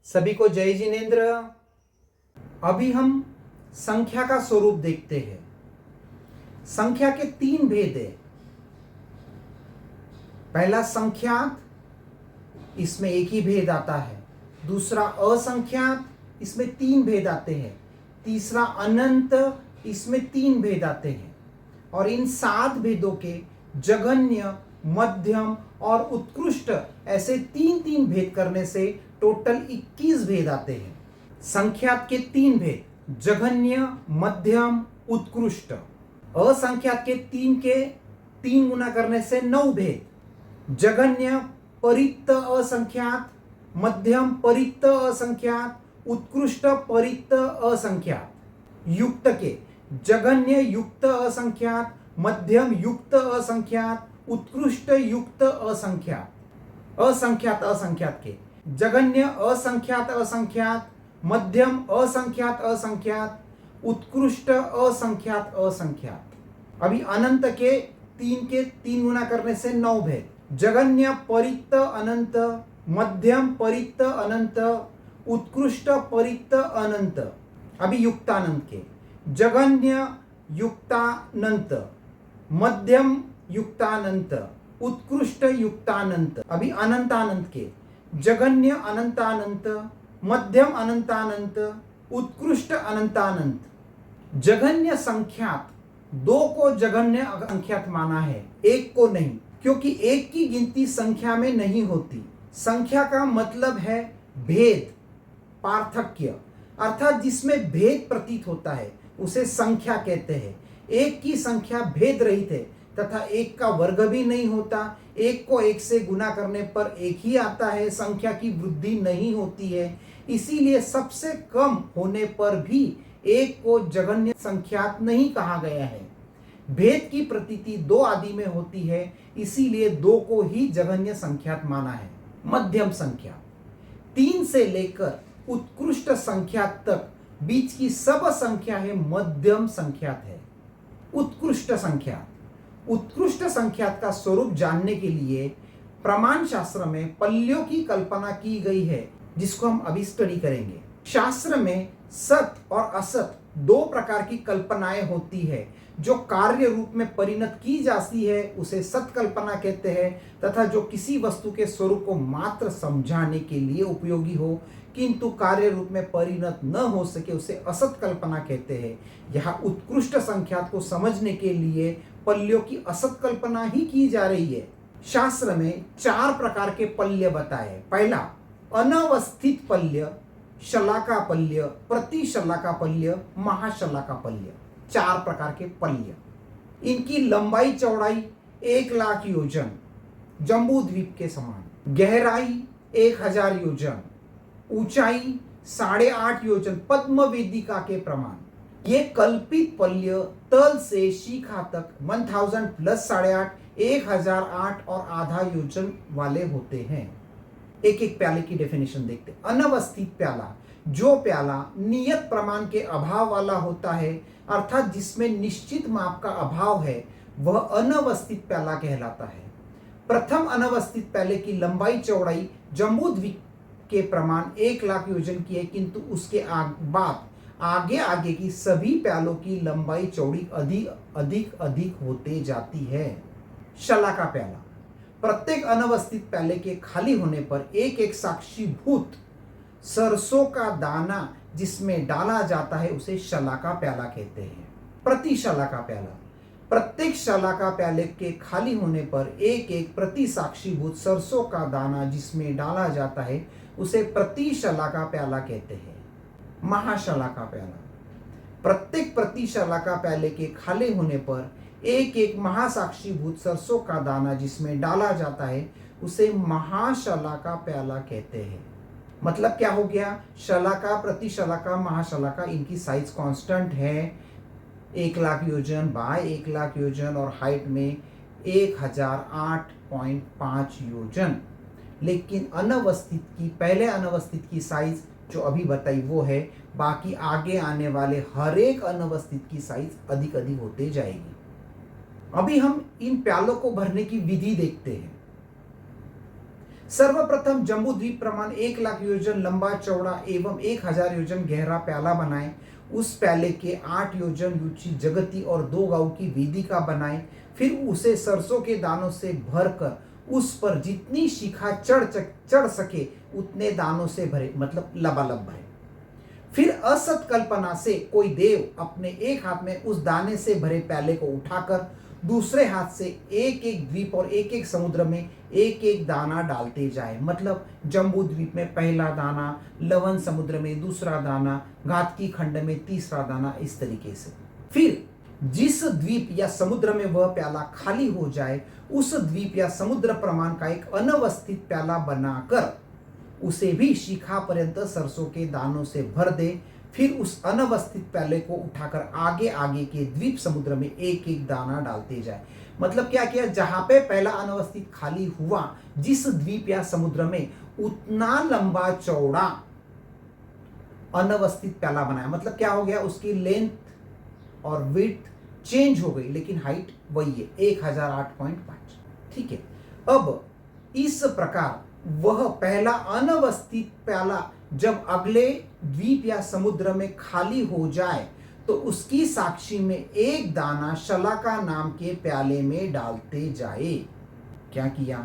सभी को जय जिनेन्द्र। अभी हम संख्या का स्वरूप देखते हैं। संख्या के तीन भेद है। पहला संख्यात, इसमें एक ही भेद आता है। दूसरा असंख्यात, इसमें तीन भेद आते हैं। तीसरा अनंत, इसमें तीन भेद आते हैं। और इन 7 भेदों के जघन्य, मध्यम और उत्कृष्ट ऐसे तीन तीन भेद करने से टोटल 21 भेद आते हैं। संख्यात के तीन भेद, जघन्य, मध्यम, उत्कृष्ट। असंख्यात के तीन गुना करने से 9 भेद, जघन्य, परित्त असंख्यात, मध्यम परित्त असंख्यात, उत्कृष्ट परित्त असंख्यात। युक्त के जघन्य युक्त असंख्यात, मध्यम युक्त असंख्यात, उत्कृष्ट युक्त असंख्यात। असंख्यात के जघन्य असंख्यात असंख्यात, मध्यम असंख्यात असंख्यात, उत्कृष्ट असंख्यात असंख्यात। अभी अनंत के तीन गुना करने से 9 भेद, जघन्य परित्त अनंत, मध्यम परित्त अनंत, उत्कृष्ट परित्त अनंत। अभी युक्तानंत के जघन्य युक्तानंत, मध्यम युक्तानंत, उत्कृष्ट युक्तानंत। अभी अनंतानंत के जघन्य अनंतानंत, मध्यम अनंतानंत, उत्कृष्ट अनंतानंत। जघन्य संख्यात 2 को जघन्य संख्यात माना है, 1 को नहीं, क्योंकि 1 की गिनती संख्या में नहीं होती। संख्या का मतलब है भेद, पार्थक्य, अर्थात जिसमें भेद प्रतीत होता है उसे संख्या कहते हैं। 1 की संख्या भेद रहित है तथा 1 का वर्ग भी नहीं होता। 1 को 1 से गुना करने पर 1 ही आता है, संख्या की वृद्धि नहीं होती है। इसीलिए सबसे कम होने पर भी 1 को जघन्य संख्यात नहीं कहा गया है। भेद की प्रतीति 2 आदि में होती है, इसीलिए 2 को ही जघन्य संख्यात माना है। मध्यम संख्या 3 से लेकर उत्कृष्ट संख्यात तक बीच की सब संख्या है मध्यम संख्यात है। उत्कृष्ट संख्यात का स्वरूप जानने के लिए प्रमाण शास्त्र में पल्यों की कल्पना की गई है, जिसको हम अभी स्टडी करेंगे। शास्त्र में सत और असत 2 प्रकार की कल्पनाएं होती है। जो कार्य रूप में परिणत की जाती है उसे सत कल्पना कहते हैं, तथा जो किसी वस्तु के स्वरूप को मात्र समझाने के लिए उपयोगी हो किंतु कार्य रूप में परिणत न हो सके उसे असत कल्पना कहते हैं। यहाँ उत्कृष्ट संख्यात को समझने के लिए पल्यों की असत कल्पना ही की जा रही है। शास्त्र में 4 प्रकार के पल्य बताए। पहला अनवस्थित पल्य, शलाका पल्य, प्रतिशलाका पल्य, महाशलाका पल्य। 4 प्रकार के पल्य। इनकी लंबाई चौड़ाई 1 लाख योजन, जम्बू द्वीप के समान। गहराई 1000 योजन, ऊंचाई 8.5 योजन, पद्म वेदिका के प्रमाण। ये कल्पित पल्य तल से शिखा तक 1000 प्लस 8.5, 1008 और आधा योजन वाले होते हैं। एक एक प्याले की डेफिनेशन देखते। अनवस्थित प्याला, जो प्याला नियत प्रमाण के अभाव वाला होता है, अर्थात जिसमें निश्चित माप का अभाव है, वह अनवस्थित प्याला कहलाता है। प्रथम अनवस्थित प्याले की लंबाई चौड़ाई जम्बू द्वीप के प्रमाण 1 लाख योजन की है, किंतु उसके बाद आगे की सभी प्यालों की लंबाई चौड़ी अधिक होते जाती है। शलाका प्याला, प्रत्येक अनवस्थित प्याले के खाली होने पर एक साक्षीभूत सरसों का दाना जिसमें डाला जाता है उसे शलाका प्याला कहते हैं। प्रतिशलाका प्याला, प्रत्येक शलाका प्याले के खाली होने पर एक प्रति साक्षीभूत सरसों का दाना जिसमें डाला जाता है उसे प्रतिशलाका प्याला कहते हैं। महाशलाका प्याला, प्रत्येक प्रतिशलाका प्याले के खाली होने पर एक महासाक्षीभूत सरसों का दाना जिसमें डाला जाता है उसे महाशलाका प्याला कहते हैं। मतलब क्या हो गया? शलाका, प्रतिशलाका, महाशलाका, इनकी साइज कांस्टेंट है 1 लाख योजन बाय 1 लाख योजन और हाइट में 1008.5 योजन। लेकिन अनवस्थित की, पहले अनवस्थित की साइज जो अभी बताई वो है, बाकी आगे आने वाले हर एक अनवस्थित की साइज अधिक होते जाएगी। अभी हम इन प्यालों को भरने की विधि देखते हैं। सर्वप्रथम जम्बू द्वीप प्रमाण 1,00,000 योजन लंबा चौड़ा एवं 1,000 योजन गहरा प्याला बनाए। उस प्याले के 8 योजन ऊंची जगती और 2 गांव की वेदिका बनाए। फिर उसे सरसों के दानों से भरकर उस पर जितनी शिखा चढ़ सके उतने दानों से भरे, मतलब लबालब भरे। फिर असत कल्पना से कोई देव अपने एक हाथ में उस दाने से भरे प्याले को उठाकर दूसरे हाथ से एक एक द्वीप और एक एक समुद्र में एक एक दाना डालते जाए। मतलब जम्बू द्वीप में पहला दाना, लवण समुद्र में दूसरा दाना, घातकी खंड में तीसरा दाना, इस तरीके से। फिर जिस द्वीप या समुद्र में वह प्याला खाली हो जाए उस द्वीप या समुद्र प्रमाण का एक अनवस्थित प्याला बनाकर उसे भी शिखा पर्यंत सरसों के दानों से भर दे। फिर उस अनवस्थित प्याले को उठाकर आगे आगे के द्वीप समुद्र में एक एक दाना डालते जाए। मतलब क्या किया, जहां पे पहला अनवस्थित खाली हुआ जिस द्वीप या समुद्र में, उतना लंबा चौड़ा अनवस्थित प्याला बनाया। मतलब क्या हो गया, उसकी लेंथ और विड्थ चेंज हो गई लेकिन हाइट वही है, 1008.5। ठीक है। अब इस प्रकार वह पहला अनवस्थित प्याला जब अगले द्वीप या समुद्र में खाली हो जाए तो उसकी साक्षी में एक दाना शलाका नाम के प्याले में डालते जाए। क्या किया,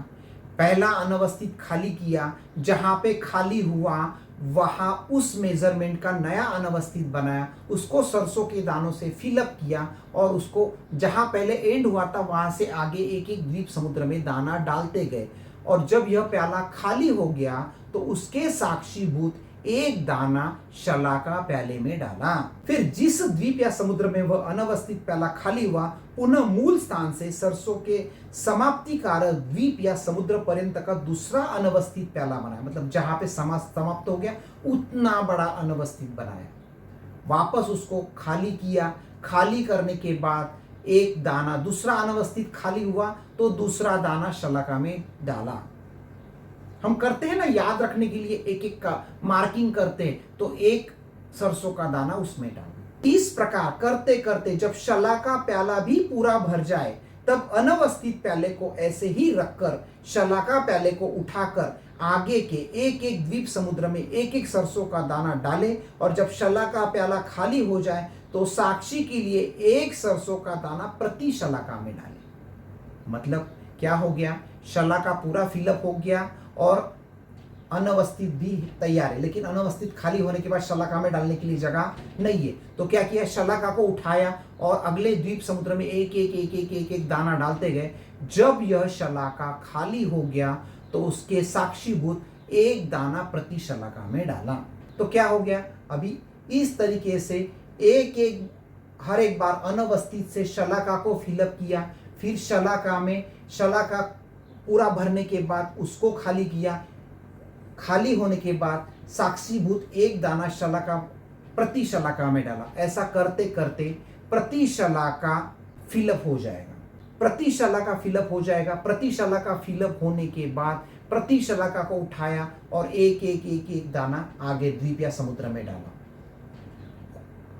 पहला अनवस्थित खाली किया, जहां पे खाली हुआ वहां उस मेजरमेंट का नया अनवस्थित बनाया, उसको सरसों के दानों से फिलअप किया और उसको जहां पहले एंड हुआ था वहां से आगे एक एक द्वीप समुद्र में दाना डालते गए। और जब यह प्याला खाली हो गया तो उसके साक्षीभूत एक दाना शलाका प्याले में डाला। फिर जिस द्वीप या समुद्र में वह अनवस्थित प्याला खाली हुआ पुनः मूल स्थान से सरसों के समाप्ति कारक द्वीप या समुद्र पर्यंत का दूसरा अनवस्थित प्याला बनाया। मतलब जहां पे समाप्त हो गया उतना बड़ा अनवस्थित बनाया, वापस उसको खाली किया। खाली करने के बाद एक दाना दूसरा अनवस्थित खाली हुआ तो दूसरा दाना शलाका में डाला। हम करते हैं ना, याद रखने के लिए एक एक का मार्किंग करते हैं, तो एक सरसों का दाना उसमें डाला। इस प्रकार करते करते जब शलाका प्याला भी पूरा भर जाए तब अनवस्थित प्याले को ऐसे ही रखकर शलाका प्याले को उठाकर आगे के एक एक द्वीप समुद्र में एक एक सरसों का दाना डाले। और जब शलाका प्याला खाली हो जाए तो साक्षी के लिए एक सरसों का दाना प्रति शलाका में डाले। मतलब क्या हो गया, शलाका पूरा फिलअप हो गया और अनवस्थित भी तैयार है, लेकिन अनवस्थित खाली होने के बाद शलाका में डालने के लिए जगह नहीं है। तो क्या किया, शलाका को उठाया और अगले द्वीप समुद्र में एक एक एक एक एक एक दाना डालते गए। जब यह शलाका खाली हो गया तो उसके साक्षीभूत एक दाना प्रति शलाका में डाला। तो क्या हो गया, अभी इस तरीके से एक एक हर एक बार अनवस्थित से शलाका को फिलअप किया। फिर शलाका में शलाका पूरा भरने के बाद उसको खाली किया। खाली होने के बाद साक्षीभूत एक दाना शलाका प्रति शलाका में डाला। ऐसा करते करते प्रति शलाका फिलअप हो जाएगा। प्रति शलाका फिलअप हो जाएगा। प्रति शलाका फिलअप होने के बाद प्रति शलाका को उठाया और एक एक एक एक दाना आगे द्वीप या समुद्र में डाला।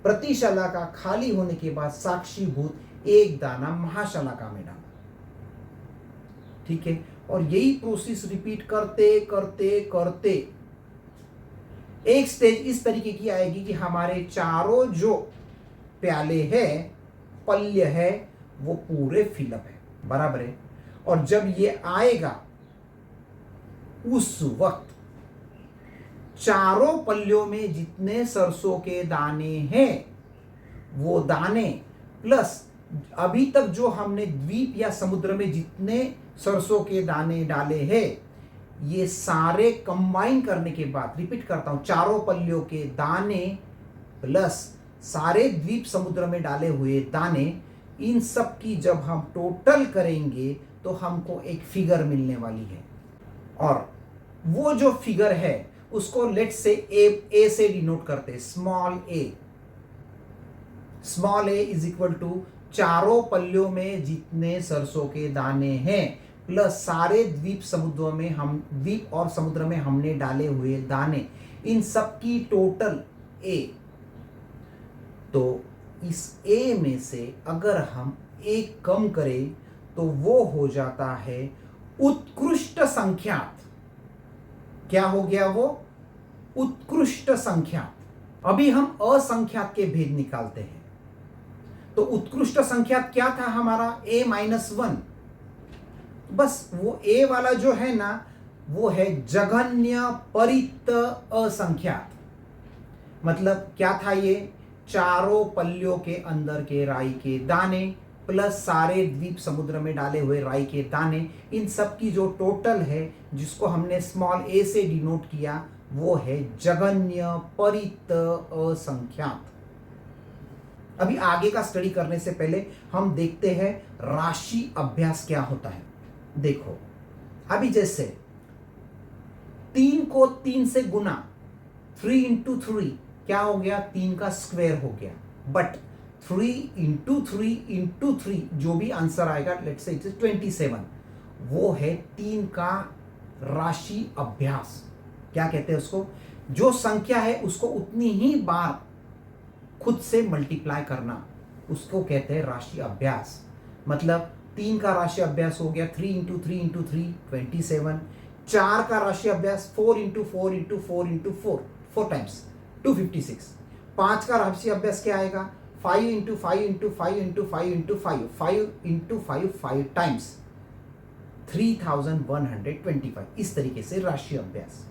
प्रति शलाका खाली होने के बाद साक्षीभूत एक दाना महाशलाका में डाला। ठीक है। और यही प्रोसेस रिपीट करते करते करते एक स्टेज इस तरीके की आएगी कि हमारे चारों जो प्याले है, पल्य है, वो पूरे फिलअप है, बराबर है। और जब ये आएगा उस वक्त चारों पल्यों में जितने सरसों के दाने हैं वो दाने प्लस अभी तक जो हमने द्वीप या समुद्र में जितने सरसों के दाने डाले हैं, ये सारे कंबाइन करने के बाद, रिपीट करता हूं, चारों पल्लियों के दाने प्लस सारे द्वीप समुद्र में डाले हुए दाने, इन सब की जब हम टोटल करेंगे तो हमको एक फिगर मिलने वाली है। और वो जो फिगर है उसको लेट से ए से डिनोट करते हैं, small a. Small a is equal to चारों पल्लियों में जितने सरसों के दाने हैं प्लस सारे द्वीप समुद्रों में हम द्वीप और समुद्र में हमने डाले हुए दाने, इन सब की टोटल ए। तो इस ए में से अगर हम एक कम करें तो वो हो जाता है उत्कृष्ट संख्यात। क्या हो गया वो? उत्कृष्ट संख्यात। अभी हम असंख्यात के भेद निकालते हैं। तो उत्कृष्ट संख्यात क्या था हमारा? a-1। बस वो a वाला जो है ना, वो है जघन्य परित असंख्यात। मतलब क्या था ये? चारों पल्लियों के अंदर के राई के दाने प्लस सारे द्वीप समुद्र में डाले हुए राई के दाने, इन सब की जो टोटल है, जिसको हमने स्मॉल a से डिनोट किया, वो है जघन्य परित असंख्यात। अभी आगे का स्टडी करने से पहले हम देखते हैं राशि अभ्यास क्या होता है। देखो, अभी जैसे 3 को 3 से गुना, 3 इंटू 3 क्या हो गया? 3 का स्क्वायर हो गया। बट 3 इंटू 3 इंटू 3 जो भी आंसर आएगा, लेट्स से इट इज 27, वो है 3 का राशि अभ्यास। क्या कहते हैं उसको? जो संख्या है उसको उतनी ही बार खुद से मल्टीप्लाई करना, उसको कहते हैं राशि अभ्यास। मतलब 3 का राशि अभ्यास हो गया 3 इंटू 3 इंटू 3 27। 4 का राशि अभ्यास 4 इंटू 4 इंटू 4 इंटू 4 4 टाइम्स 256। 5 का राशि अभ्यास क्या आएगा? 5 into 5 into 5 into 5 into 5 5 into 5 5 times 3125। इस तरीके से राशि अभ्यास।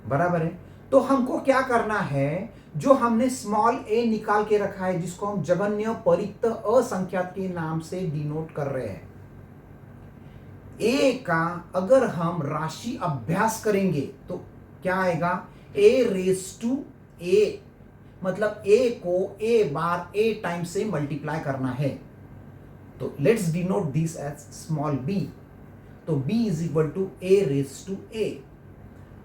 बराबर है? तो हमको क्या करना है? जो हमने स्मॉल a निकाल के रखा है, जिसको हम जघन्य परित असंख्यात के नाम से डिनोट कर रहे हैं, a का अगर हम राशि अभ्यास करेंगे तो क्या आएगा? a raise to a। मतलब a को a बार a टाइम से मल्टीप्लाई करना है। तो let's denote this as small b। तो b is equal to a raise to a।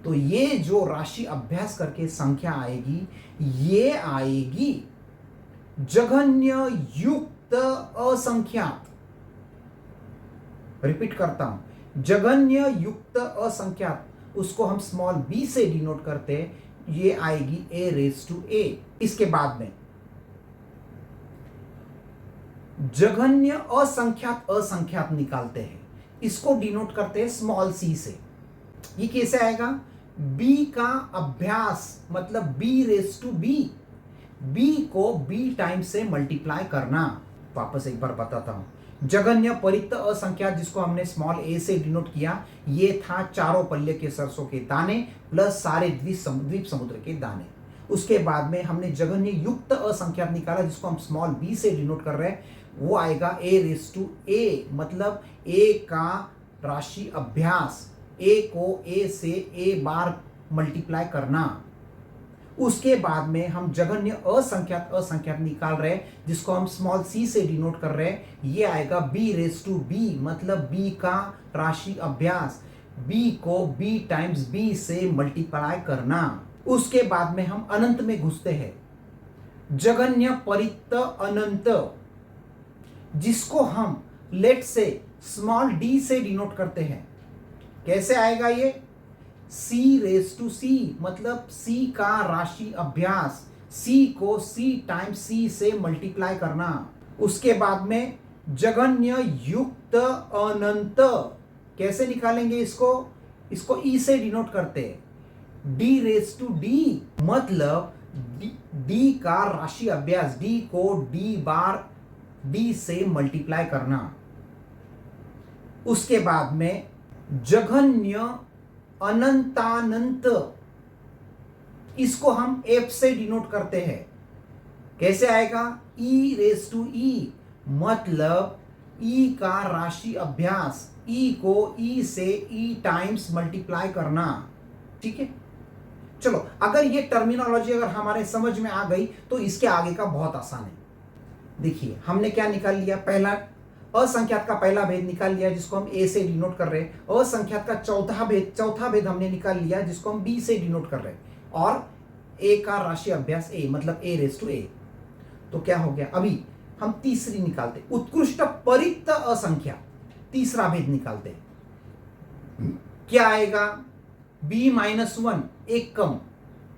तो ये जो राशि अभ्यास करके संख्या आएगी, ये आएगी जघन्य युक्त असंख्यात। रिपीट करता हूं, जघन्य युक्त असंख्यात, उसको हम स्मॉल b से डिनोट करते हैं, ये आएगी a रेज टू a। इसके बाद में जघन्य असंख्यात असंख्यात निकालते हैं, इसको डिनोट करते हैं स्मॉल c से। ये कैसे आएगा? b का अभ्यास, मतलब b raise to b, b को b टाइम से मल्टीप्लाई करना। वापस एक बार बताता हूं, जघन्य परित असंख्यात जिसको हमने स्मॉल a से डिनोट किया, ये था चारों पल्ले के सरसों के दाने प्लस सारे द्वीप समुद्र के दाने। उसके बाद में हमने जघन्य युक्त असंख्यात निकाला, जिसको हम स्मॉल b से डिनोट कर रहे हैं, वो आएगा a रेज टू a। मतलब a का राशि अभ्यास, a को a से a बार मल्टीप्लाई करना। उसके बाद में हम जघन्य असंख्यात असंख्यात निकाल रहे हैं, जिसको हम स्मॉल c से डिनोट कर रहे हैं, ये आएगा b रेज टू b। मतलब b का राशि अभ्यास, b को b टाइम्स b से मल्टीप्लाई करना। उसके बाद में हम अनंत में घुसते हैं, जघन्य परित अनंत, जिसको हम लेट से स्मॉल d से डिनोट करते हैं। कैसे आएगा ये? c raise to c। मतलब c का राशि अभ्यास, c को c टाइम्स c से मल्टीप्लाई करना। उसके बाद में जघन्य युक्त अनंत, कैसे निकालेंगे इसको? इसको e से डिनोट करते हैं, d रेज टू d। मतलब d का राशि अभ्यास, d को d बार d से मल्टीप्लाई करना। उसके बाद में जघन्य अनंतानंत, इसको हम f से डिनोट करते हैं। कैसे आएगा? e raise to e। मतलब e का राशि अभ्यास, e को e से e टाइम्स मल्टीप्लाई करना। ठीक है, चलो, अगर ये टर्मिनोलॉजी अगर हमारे समझ में आ गई तो इसके आगे का बहुत आसान है। देखिए, हमने क्या निकाल लिया? पहला असंख्यात का पहला भेद निकाल लिया, जिसको हम a से डिनोट कर रहे हैं। असंख्यात का चौथा भेद हमने निकाल लिया, जिसको हम b से डिनोट कर रहे हैं। और a का राशि अभ्यास a, मतलब a रेज टू a। तो क्या हो गया? अभी हम तीसरी निकालते, उत्कृष्ट परित असंख्यात, तीसरा भेद निकालते हैं। क्या आएगा? b-1, एक कम,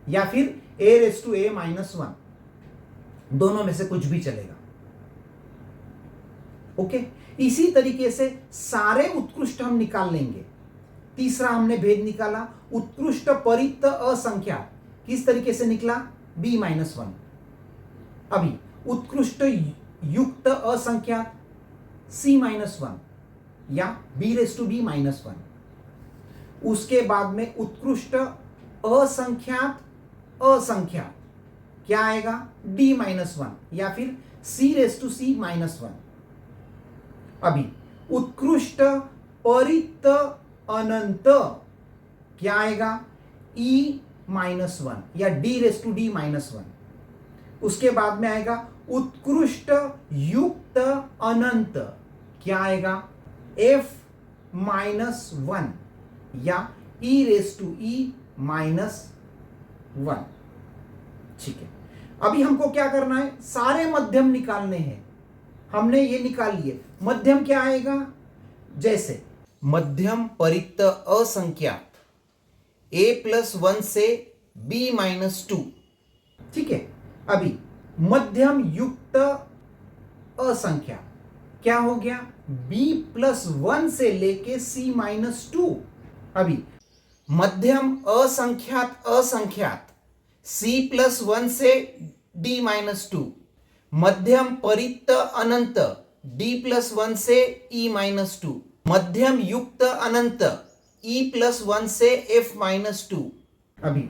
या फिर a रेज टू a-1, दोनों में से कुछ भी चलेगा। ओके, इसी तरीके से सारे उत्कृष्ट हम निकाल लेंगे। तीसरा हमने भेद निकाला उत्कृष्ट परित्त असंख्यात, किस तरीके से निकला, b-1। अभी उत्कृष्ट युक्त असंख्यात c-1 या b⁻b-1। उसके बाद में उत्कृष्ट असंख्यात असंख्यात क्या आएगा, d-1 या फिर c⁻c-1। अभी उत्कृष्ट परित्त अनंत क्या आएगा, e-1 या d⁻d-1। उसके बाद में आएगा उत्कृष्ट युक्त अनंत, क्या आएगा, f-1 या e⁻e-1। ठीक है, अभी हमको क्या करना है, सारे मध्यम निकालने हैं। हमने ये निकाल लिए, मध्यम क्या आएगा, जैसे मध्यम परित्त असंख्यात a+1 से b-2। ठीक है, अभी मध्यम युक्त असंख्यात क्या हो गया, b+1 से लेके c-2। अभी मध्यम असंख्यात असंख्यात c+1 से d-2। मध्यम परित्त अनंत d+1 से e-2। मध्यम युक्त अनंत e+1 से f-2। अभी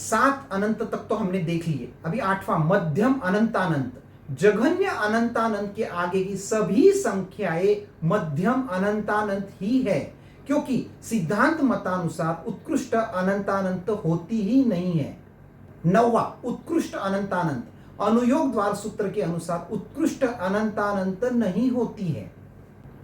7 अनंत तक तो हमने देख लिए। अभी 8वां मध्यम अनंतानंत। जघन्य अनंतानंत के आगे की सभी संख्याएं मध्यम अनंतानंत ही है, क्योंकि सिद्धांत मतानुसार उत्कृष्ट अनंतानंत होती ही नहीं है। 9वां उत्कृष्ट अनंतानंत। अनुयोग द्वार सूत्र के अनुसार उत्कृष्ट अनंतानंत नहीं होती है।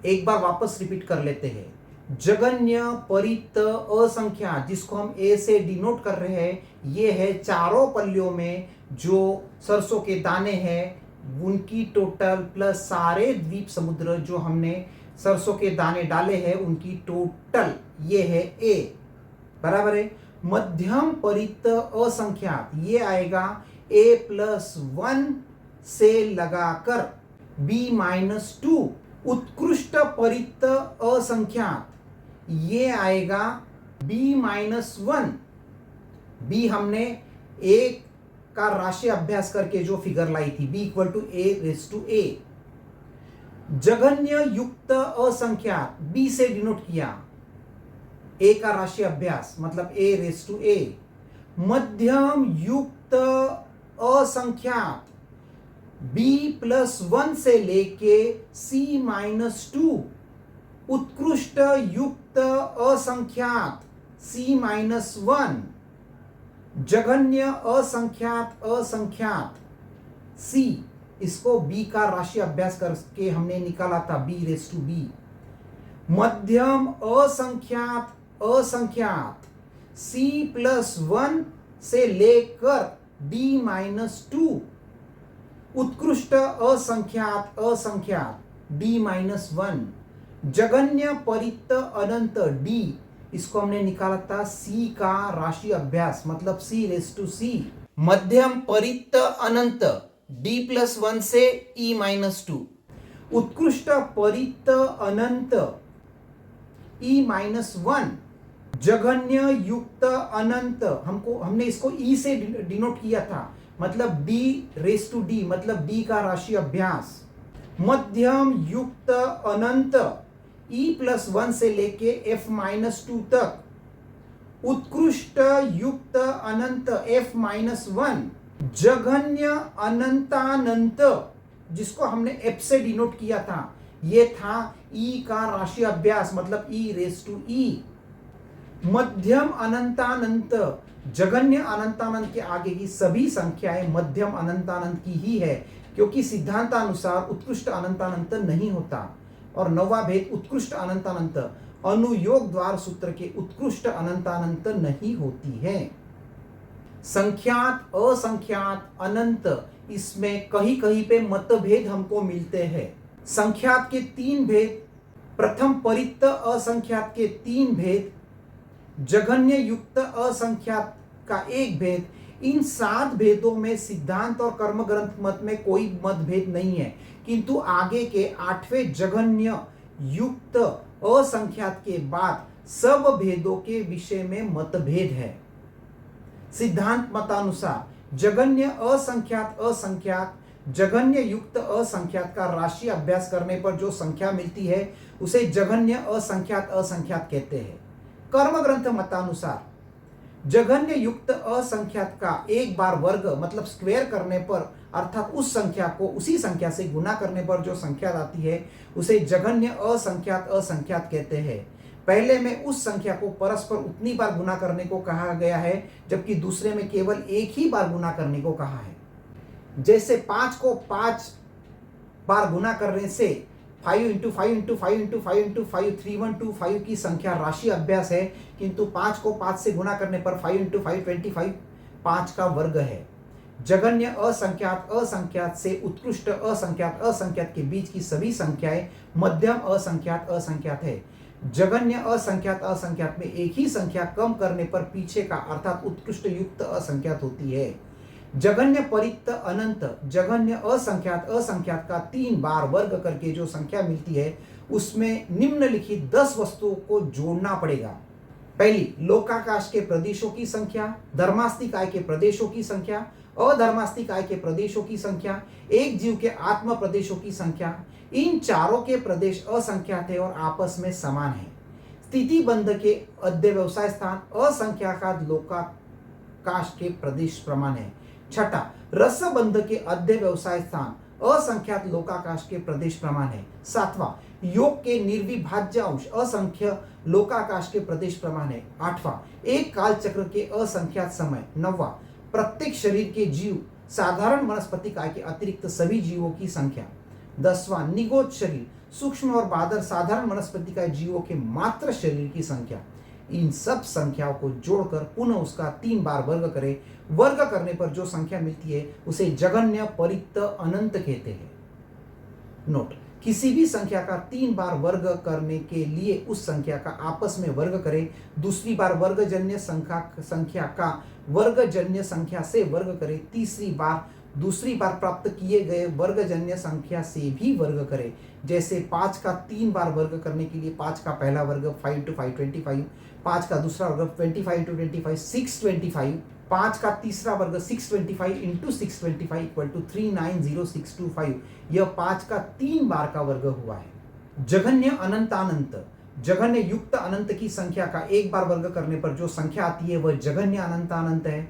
एक बार वापस रिपीट कर लेते हैं। जघन्य परित्त असंख्यात, जिसको हम ए से डिनोट कर रहे हैं, ये है चारों पल्लियों में जो सरसों के दाने हैं उनकी टोटल प्लस सारे द्वीप समुद्र जो हमने सरसों के दाने डाले हैं उनकी टोटल, ये है ए, बराबर है। मध्यम परित्त असंख्यात ये आएगा a+1 से लगाकर b-2। उत्कृष्ट परित्त असंख्यात ये आएगा b-1। b हमने एक का राशि अभ्यास करके जो फिगर लाई थी b = a। जघन्य युक्त असंख्यात b से डिनोट किया, a का राशि अभ्यास मतलब a⁻a। मध्यम युक्त असंख्यात b+1 से लेके c-2। उत्कृष्ट युक्त असंख्यात c-1। जघन्य असंख्यात असंख्यात c, इसको b का राशि अभ्यास करके हमने निकाला था b⁻b। मध्यम असंख्यात असंख्यात c+1 से लेकर d-2। उत्कृष्ट असंख्यात असंख्यात d-1। जघन्य परित्त अनंत d, इसको हमने निकाला था c का राशि अभ्यास मतलब c⁻c। मध्यम परित्त अनंत d+1 से e-2। उत्कृष्ट परित्त अनंत e-1। जघन्य युक्त अनंत, हमने इसको e से डिनोट किया था मतलब d⁻d मतलब d का राशि अभ्यास। मध्यम युक्त अनंत e+1 से लेके f-2 तक। उत्कृष्ट युक्त अनंत f-1। जघन्य अनंतानंत, जिसको हमने f से डिनोट किया था, ये था e का राशि अभ्यास मतलब e⁻e। मध्यम अनंतानंत। जघन्य अनंतानंत के आगे की सभी संख्याएं मध्यम अनंतानंत की ही है, क्योंकि सिद्धांतानुसार उत्कृष्ट अनंतानंत नहीं होता। और 9वां भेद उत्कृष्ट अनंतानंत। अनुयोग द्वार सूत्र के उत्कृष्ट अनंतानंत नहीं होती है। संख्यात असंख्यात अनंत, इसमें कहीं कहीं पे मतभेद हमको मिलते हैं। संख्यात के 3 भेद, प्रथम परित्त असंख्यात के 3 भेद, जघन्य युक्त असंख्यात का 1 भेद। इन 7 भेदों में सिद्धांत और कर्म ग्रंथ मत में कोई मतभेद नहीं है, किंतु आगे के 8वें जघन्य युक्त असंख्यात के बाद सब भेदों के विषय में मतभेद है। सिद्धांत मतानुसार जघन्य असंख्यात असंख्यात जघन्य युक्त असंख्यात का राशि अभ्यास करने पर जो संख्या मिलती है उसे जघन्य असंख्यात असंख्यात कहते हैं। कर्म ग्रंथ मतानुसार जघन्य युक्त असंख्यात का एक बार वर्ग मतलब स्क्वायर करने पर अर्थात उस संख्या को उसी संख्या से गुना करने पर जो संख्या आती है उसे जघन्य असंख्यात असंख्यात कहते हैं। पहले में उस संख्या को परस्पर उतनी बार गुना करने को कहा गया है, जबकि दूसरे में केवल एक ही बार गुना करने को कहा है। जैसे 5 को 5 बार गुना करने से 5 × 5 × 5 × 5 × 5 3125 की संख्या राशि अभ्यास है, किंतु 5 को 5 से गुना करने पर 5 × 5 25 5 का वर्ग है। जघन्य असंख्यात असंख्यात से उत्कृष्ट असंख्यात असंख्यात के बीच की सभी संख्याएं मध्यम असंख्यात असंख्यात है। जघन्य असंख्यात असंख्यात में एक ही संख्या कम करने पर पीछे का अर्थात उत्कृष्ट युक्त असंख्यात होती है। जघन्य परिक्त अनंत जघन्य असंख्यात असंख्यात का 3 बार वर्ग करके जो संख्या मिलती है उसमें निम्नलिखित 10 वस्तुओं को जोड़ना पड़ेगा। पहली, लोकाकाश के प्रदेशों की संख्या, धर्मास्तिक आय के प्रदेशों की संख्या, अधर्मास्तिक आय के प्रदेशों की संख्या, एक जीव के आत्म प्रदेशों की संख्या। इन चारों के प्रदेश असंख्यात है और आपस में समान है। स्थिति बंध के अध्यवसाय स्थान असंख्यात लोकाकाश के प्रदेश प्रमाण है। छठा, रसबंध के अध्यवसाय स्थान असंख्यात लोकाकाश के प्रदेश प्रमाण है। सातवां, योग के निर्विभाज्य अंश असंख्य लोकाकाश के प्रदेश प्रमाण है। आठवां, एक काल चक्र के असंख्यात समय। नौवां, प्रत्येक शरीर के जीव साधारण वनस्पति काय के अतिरिक्त सभी जीवों की संख्या। 10वां, निगोद शरीर सूक्ष्म और बादर साधारण वनस्पति काय जीवों के मात्र शरीर की संख्या। इन सब संख्याओं को जोड़कर पुनः उसका 3 बार वर्ग करें। वर्ग करने पर जो संख्या मिलती है उसे जघन्य परिक्त अनंत कहते हैं। नोट, किसी भी संख्या का 3 बार वर्ग करने के लिए उस संख्या का आपस में वर्ग करें। दूसरी बार वर्गजन्य संख्या का वर्गजन्य संख्या से वर्ग करें। दूसरी बार प्राप्त किए गए वर्गजन्य संख्या से भी वर्ग करें। जैसे 5 का 3 बार वर्ग करने के लिए 5 का पहला वर्ग 5 × 5 25, 5 का दूसरा वर्ग 25 × 25 625, 5 का तीसरा वर्ग 625 × 625 = 390625। यह 5 का 3 बार का वर्ग हुआ है। जघन्य अनंतानंत जघन्य युक्त अनंत की संख्या का एक बार वर्ग करने पर जो संख्या आती है वह जघन्य अनंतानंत है।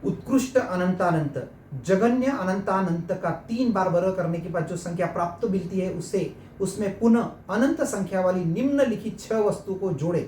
उत्कृष्ट अनंतानंत जघन्य अनंतानंत का 3 बार वर्ग करने के बाद जो संख्या प्राप्त मिलती है उसमें पुनः अनंत संख्या वाली निम्नलिखित 6 वस्तु को जोड़े।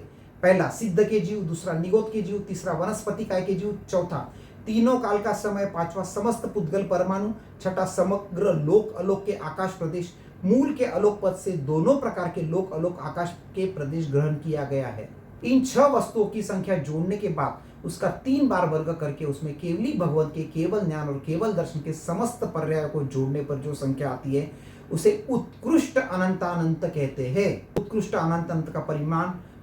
पहला, सिद्ध के जीव, दूसरा निगोद के जीव, तीसरा वनस्पति काय के जीव, चौथा तीनों काल का समय, पांचवा समस्त पुद्गल परमाणु, छठा समग्र लोक अलोक के आकाश प्रदेश। मूल के अलोक पद से दोनों प्रकार के लोक अलोक आकाश के प्रदेश ग्रहण किया गया है। इन 6 वस्तुओं की संख्या जोड़ने के बाद उसका 3 बार वर्ग करके उसमें केवली भगवत के केवल ज्ञान और केवल दर्शन के समस्त पर्यायों को जोड़ने पर जो संख्या आती है उसे उत्कृष्ट अनंतानंत कहते हैं। उत्कृष्ट अनंतानंत का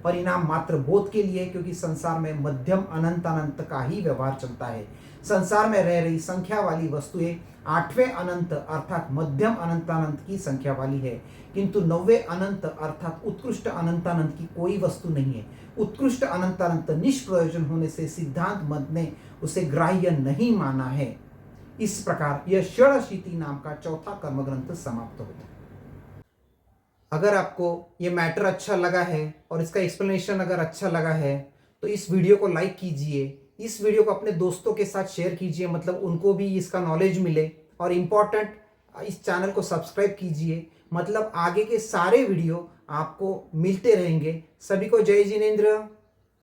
परिणाम मात्र बोध के लिए, क्योंकि संसार में मध्यम अनंतानंत का ही व्यवहार चलता है। संसार में रह रही संख्या वाली वस्तुएं 8वें अनंत अर्थात मध्यम अनंतानंत की संख्या वाली है, किंतु 9वें अनंत अर्थात उत्कृष्ट अनंतानंत की कोई वस्तु नहीं है। उत्कृष्ट अनंतानंत निष्प्रयोजन होने से सिद्धांत मत ने उसे ग्राह्य नहीं माना है। इस प्रकार यह षडशीति नाम का चौथा कर्म ग्रंथ समाप्त होता है। अगर आपको ये मैटर अच्छा लगा है और इसका एक्सप्लेनेशन अगर अच्छा लगा है तो इस वीडियो को लाइक कीजिए, इस वीडियो को अपने दोस्तों के साथ शेयर कीजिए, मतलब उनको भी इसका नॉलेज मिले। और इम्पॉर्टेंट, इस चैनल को सब्सक्राइब कीजिए, मतलब आगे के सारे वीडियो आपको मिलते रहेंगे। सभी को जय जिनेंद्र।